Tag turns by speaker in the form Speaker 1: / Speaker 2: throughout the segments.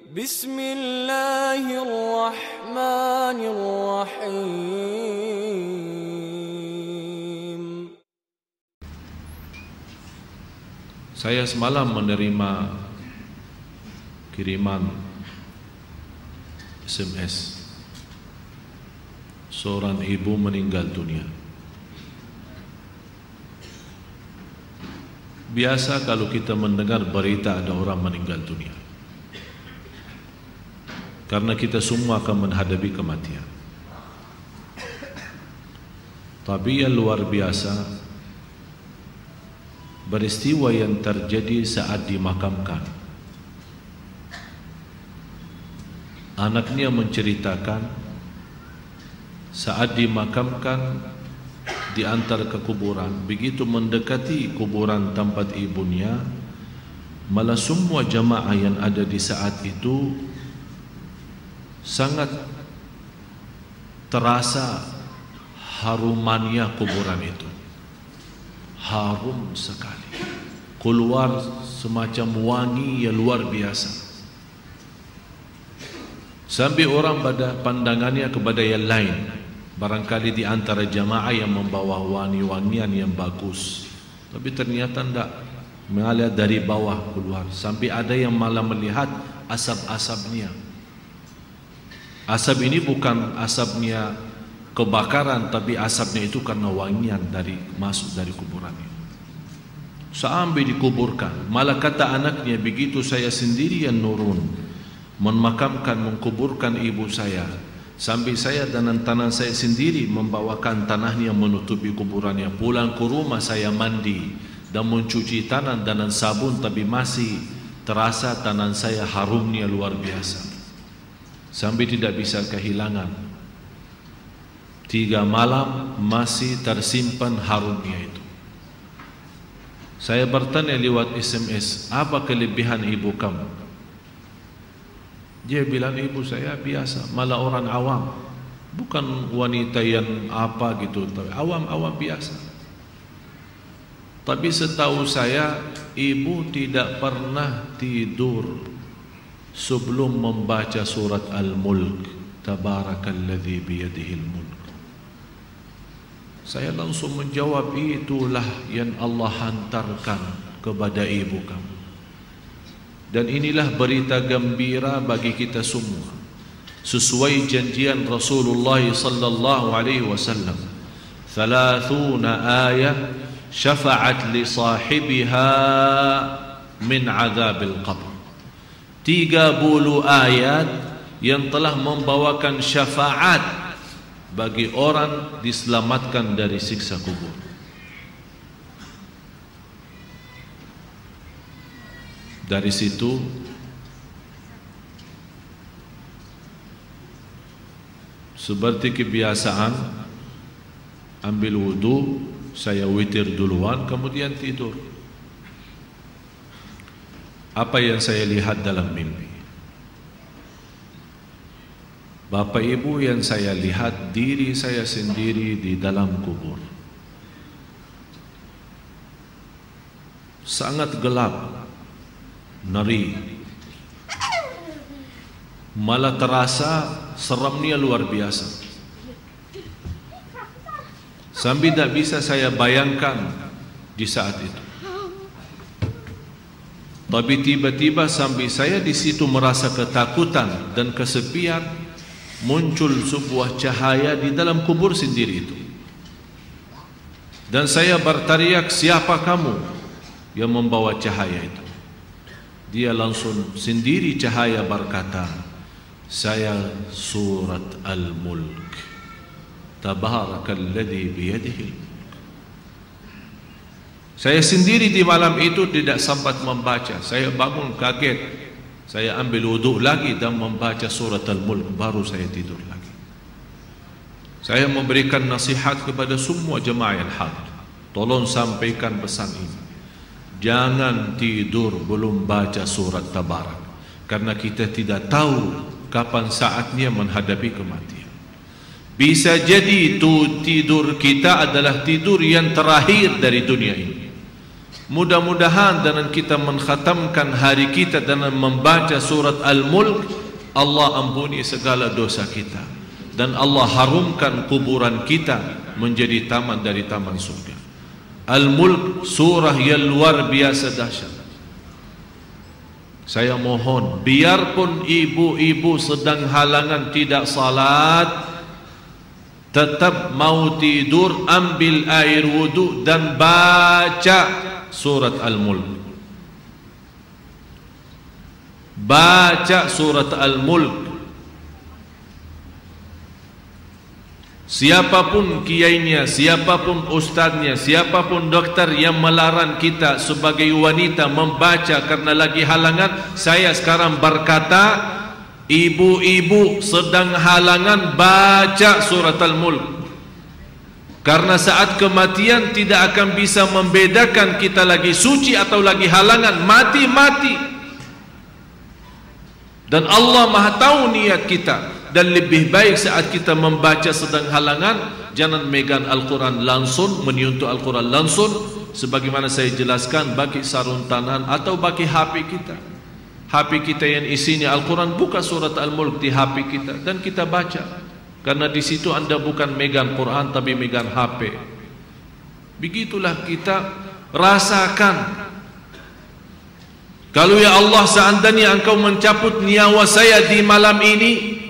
Speaker 1: Bismillahirrahmanirrahim.
Speaker 2: Saya semalam menerima kiriman SMS. Seorang ibu meninggal dunia. Biasa kalau kita mendengar berita ada orang meninggal dunia, karena kita semua akan menghadapi kematian. Tapi yang luar biasa, peristiwa yang terjadi saat dimakamkan. Anaknya menceritakan saat dimakamkan diantar ke kuburan, begitu mendekati kuburan tempat ibunya, malah semua jamaah yang ada di saat itu sangat terasa harumannya kuburan itu. Harum sekali, keluar semacam wangi yang luar biasa, sampai orang pada pandangannya kepada yang lain. Barangkali di antara jamaah yang membawa wangi-wangian yang bagus, tapi ternyata tidak, mengalir dari bawah keluar, sampai ada yang malah melihat asap-asapnya. Asap ini bukan asapnya kebakaran, tapi asapnya itu karena wangian dari masuk dari kuburannya. Sampai dikuburkan, malah kata anaknya, begitu saya sendiri yang nurun memakamkan, mengkuburkan ibu saya, sampai saya dan tanah saya sendiri membawakan tanahnya menutupi kuburannya. Pulang ke rumah saya mandi dan mencuci tanah dengan sabun, tapi masih terasa tanah saya harumnya luar biasa, sampai tidak bisa kehilangan. 3 malam masih tersimpan harumnya itu. Saya bertanya lewat SMS, apa kelebihan ibu kamu? Dia bilang, ibu saya biasa, malah orang awam, bukan wanita yang apa gitu, tapi awam-awam biasa. Tapi setahu saya, ibu tidak pernah tidur sebelum membaca surat Al-Mulk, Tabarakalladzi biyadihil mulk. Saya langsung menjawab, itulah yang Allah hantarkan kepada ibu kamu. Dan inilah berita gembira bagi kita semua, sesuai janjian Rasulullah sallallahu alaihi wasallam. 30 ayat syafa'at li sahibiha min azabil qabr. 30 ayat yang telah membawakan syafaat bagi orang diselamatkan dari siksa kubur. Dari situ seperti kebiasaan, ambil wudu, saya witir duluan, kemudian tidur. Apa yang saya lihat dalam mimpi? Bapak ibu, yang saya lihat diri saya sendiri di dalam kubur. Sangat gelap, ngeri, malah terasa seramnya luar biasa, sampai tidak bisa saya bayangkan di saat itu. Tapi tiba-tiba sampai saya di situ merasa ketakutan dan kesepian, muncul sebuah cahaya di dalam kubur sendiri itu, dan saya berteriak, siapa kamu yang membawa cahaya itu? Dia langsung sendiri cahaya berkata, saya surat Al-Mulk, Tabarakalladzi biyadihil mulk. Saya sendiri di malam itu tidak sempat membaca. Saya bangun kaget, saya ambil wudhu lagi dan membaca surat Al-Mulk, baru saya tidur lagi. Saya memberikan nasihat kepada semua jemaah yang hadir, tolong sampaikan pesan ini. Jangan tidur belum baca surat Tabarak, karena kita tidak tahu kapan saatnya menghadapi kematian. Bisa jadi itu tidur kita adalah tidur yang terakhir dari dunia ini. Mudah-mudahan dengan kita mengkhatamkan hari kita dengan membaca surat Al-Mulk, Allah ampuni segala dosa kita dan Allah harumkan kuburan kita menjadi taman dari taman surga. Al-Mulk surah yang luar biasa dahsyat. Saya mohon, biarpun ibu-ibu sedang halangan tidak salat, tetap mau tidur, ambil air wudu dan baca surat Al-Mulk. Baca surat Al-Mulk. Siapapun kiainya, siapapun ustaznya, siapapun dokter yang melarang kita sebagai wanita membaca karena lagi halangan, saya sekarang berkata, ibu-ibu sedang halangan, baca surat Al-Mulk. Karena saat kematian tidak akan bisa membedakan kita lagi suci atau lagi halangan, mati-mati. Dan Allah Maha tahu niat kita. Dan lebih baik saat kita membaca sedang halangan, jangan megang Al-Quran langsung, menyentuh Al-Quran langsung, sebagaimana saya jelaskan, bagi sarung tangan atau bagi HP kita. HP kita yang isinya Al-Quran, buka surat Al-Mulk di HP kita dan kita baca. Karena di situ Anda bukan megang Quran tapi megang HP. Begitulah kita rasakan. Kalau ya Allah, seandainya Engkau mencabut nyawa saya di malam ini,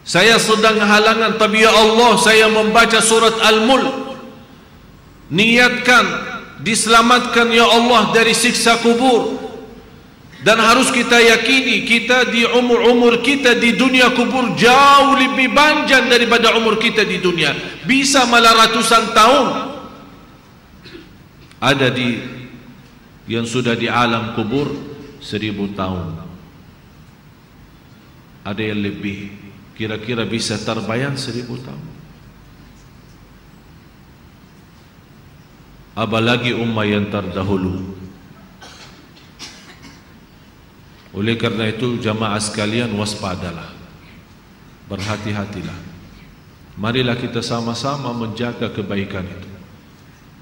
Speaker 2: saya sedang halangan, tapi ya Allah saya membaca surat Al-Mulk, niatkan diselamatkan ya Allah dari siksa kubur. Dan harus kita yakini, kita di umur kita di dunia kubur jauh lebih panjang daripada umur kita di dunia. Bisa malah ratusan tahun. Ada yang sudah di alam kubur 1000 tahun. Ada yang lebih, kira-kira bisa terbayang 1000 tahun. Apalagi ummah yang terdahulu. Oleh karena itu jamaah sekalian, waspadalah, berhati-hatilah. Marilah kita sama-sama menjaga kebaikan itu.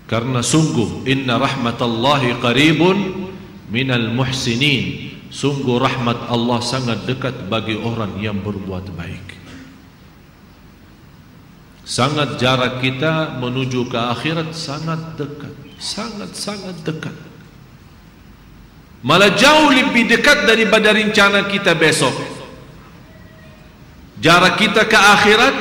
Speaker 2: Karena sungguh inna rahmatallahi qaribun minal muhsinin. Sungguh rahmat Allah sangat dekat bagi orang yang berbuat baik. Sangat jarak kita menuju ke akhirat sangat dekat, sangat-sangat dekat. Malah jauh lebih dekat daripada rencana kita besok. Jarak kita ke akhirat,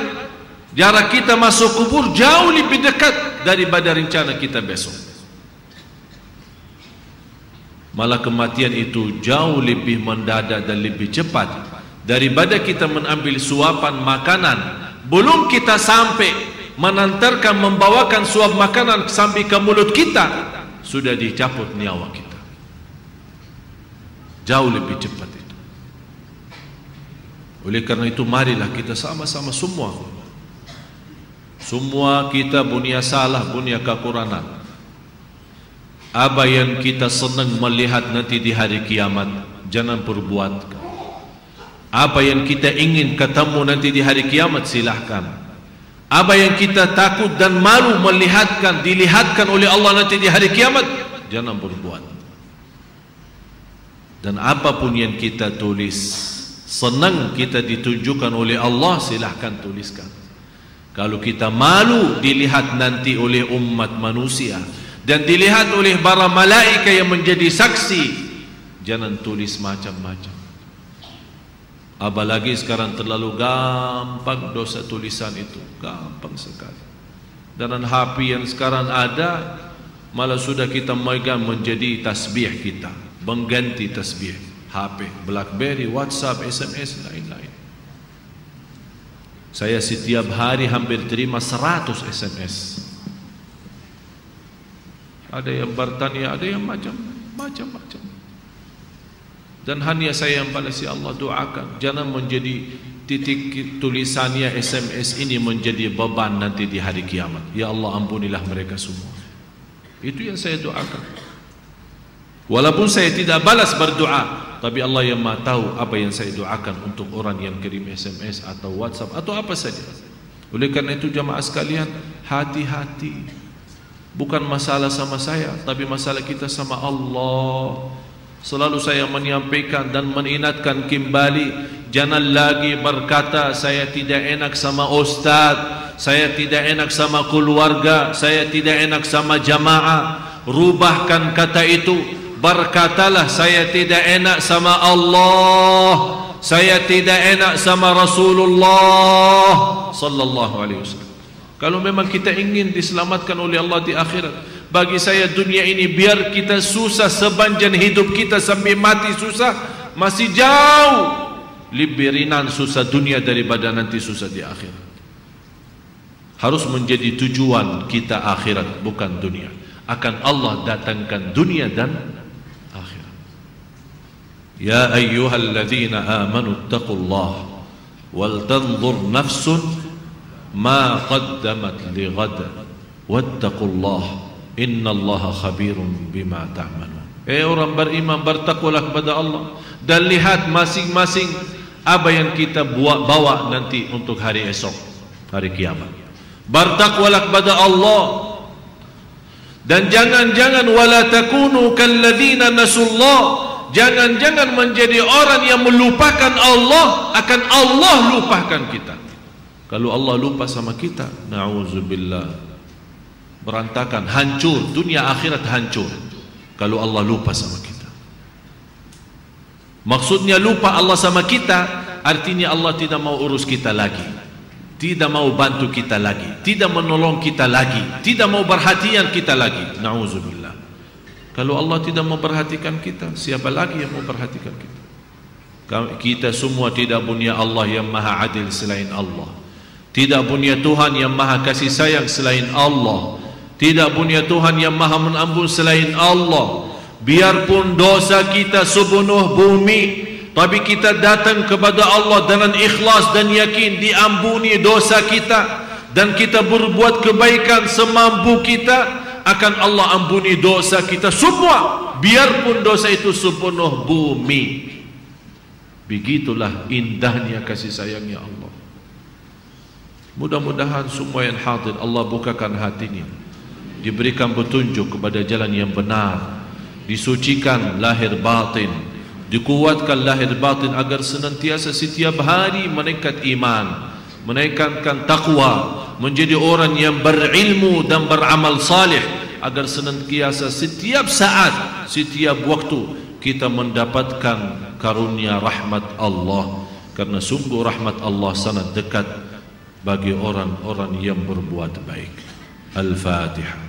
Speaker 2: jarak kita masuk kubur jauh lebih dekat daripada rencana kita besok. Malah kematian itu jauh lebih mendadak dan lebih cepat daripada kita mengambil suapan makanan. Belum kita sampai menantarkan, membawakan suap makanan sampai ke mulut kita, sudah dicabut nyawa kita. Jauh lebih cepat itu. Oleh karena itu marilah kita sama-sama semua kita punya salah, punya kekurangan. Apa yang kita senang melihat nanti di hari kiamat, jangan perbuat. Apa yang kita ingin ketemu nanti di hari kiamat, silahkan. Apa yang kita takut dan malu dilihatkan oleh Allah nanti di hari kiamat, jangan berbuat. Dan apapun yang kita tulis, senang kita ditunjukkan oleh Allah, silahkan tuliskan. Kalau kita malu dilihat nanti oleh umat manusia dan dilihat oleh para malaikat yang menjadi saksi, jangan tulis macam-macam. Apalagi sekarang terlalu gampang dosa tulisan itu, gampang sekali. Dan HP yang sekarang ada, malah sudah kita megang menjadi tasbih kita, mengganti tasbih. HP, BlackBerry, WhatsApp, SMS, lain-lain. Saya setiap hari hampir terima 100 SMS. Ada yang bertanya, ada yang macam-macam. Dan hanya saya yang balas, ya Allah doakan, jangan menjadi titik tulisannya SMS ini menjadi beban nanti di hari kiamat. Ya Allah ampunilah mereka semua. Itu yang saya doakan. Walaupun saya tidak balas berdoa, tapi Allah yang Maha tahu apa yang saya doakan untuk orang yang kirim SMS atau WhatsApp atau apa saja. Oleh karena itu jamaah sekalian, hati-hati. Bukan masalah sama saya, tapi masalah kita sama Allah. Selalu saya menyampaikan dan mengingatkan kembali, jangan lagi berkata saya tidak enak sama ustaz, saya tidak enak sama keluarga, saya tidak enak sama jamaah. Rubahkan kata itu, berkatalah saya tidak enak sama Allah, saya tidak enak sama Rasulullah sallallahu alaihi wasallam. Kalau memang kita ingin diselamatkan oleh Allah di akhirat, bagi saya dunia ini biar kita susah sepanjang hidup kita sampai mati susah, masih jauh lebih ringan susah dunia daripada nanti susah di akhirat. Harus menjadi tujuan kita akhirat, bukan dunia. Akan Allah datangkan dunia dan akhirat. Ya ayyuhalladzina amanu taqullaha wal tanzur nafsun ma qaddamat li ghad wattaqullaha innallaha khabirun bima ta'malun. Orang beriman, bertakwalah kepada Allah dan lihat masing-masing apa yang kita bawa nanti untuk hari esok, hari kiamat. Bertakwalah kepada Allah dan jangan-jangan wala takunu kalladzina nasullah, jangan-jangan menjadi orang yang melupakan Allah, akan Allah lupakan kita. Kalau Allah lupa sama kita, na'udzubillah, berantakan, hancur, dunia akhirat hancur kalau Allah lupa sama kita. Maksudnya lupa Allah sama kita, artinya Allah tidak mau urus kita lagi, tidak mau bantu kita lagi, tidak menolong kita lagi, tidak mau perhatian kita lagi. Na'udzubillah. Kalau Allah tidak mau perhatikan kita, siapa lagi yang mau perhatikan kita? Kita semua tidak punya Allah yang maha adil selain Allah, tidak punya Tuhan yang maha kasih sayang selain Allah, tidak punya Tuhan yang maha mengampun selain Allah. Biarpun dosa kita sepenuh bumi, tapi kita datang kepada Allah dengan ikhlas dan yakin diampuni dosa kita, dan kita berbuat kebaikan semampu kita, akan Allah ampuni dosa kita semua, biarpun dosa itu sepenuh bumi. Begitulah indahnya kasih sayangnya Allah. Mudah-mudahan semua yang hadir Allah bukakan hatinya, diberikan petunjuk kepada jalan yang benar, disucikan lahir batin, dikuatkan lahir batin agar senantiasa setiap hari meningkat iman, menaikkan takwa, menjadi orang yang berilmu dan beramal salih, agar senantiasa setiap saat, setiap waktu kita mendapatkan karunia rahmat Allah, karena sungguh rahmat Allah sangat dekat bagi orang-orang yang berbuat baik. Al-Fatihah.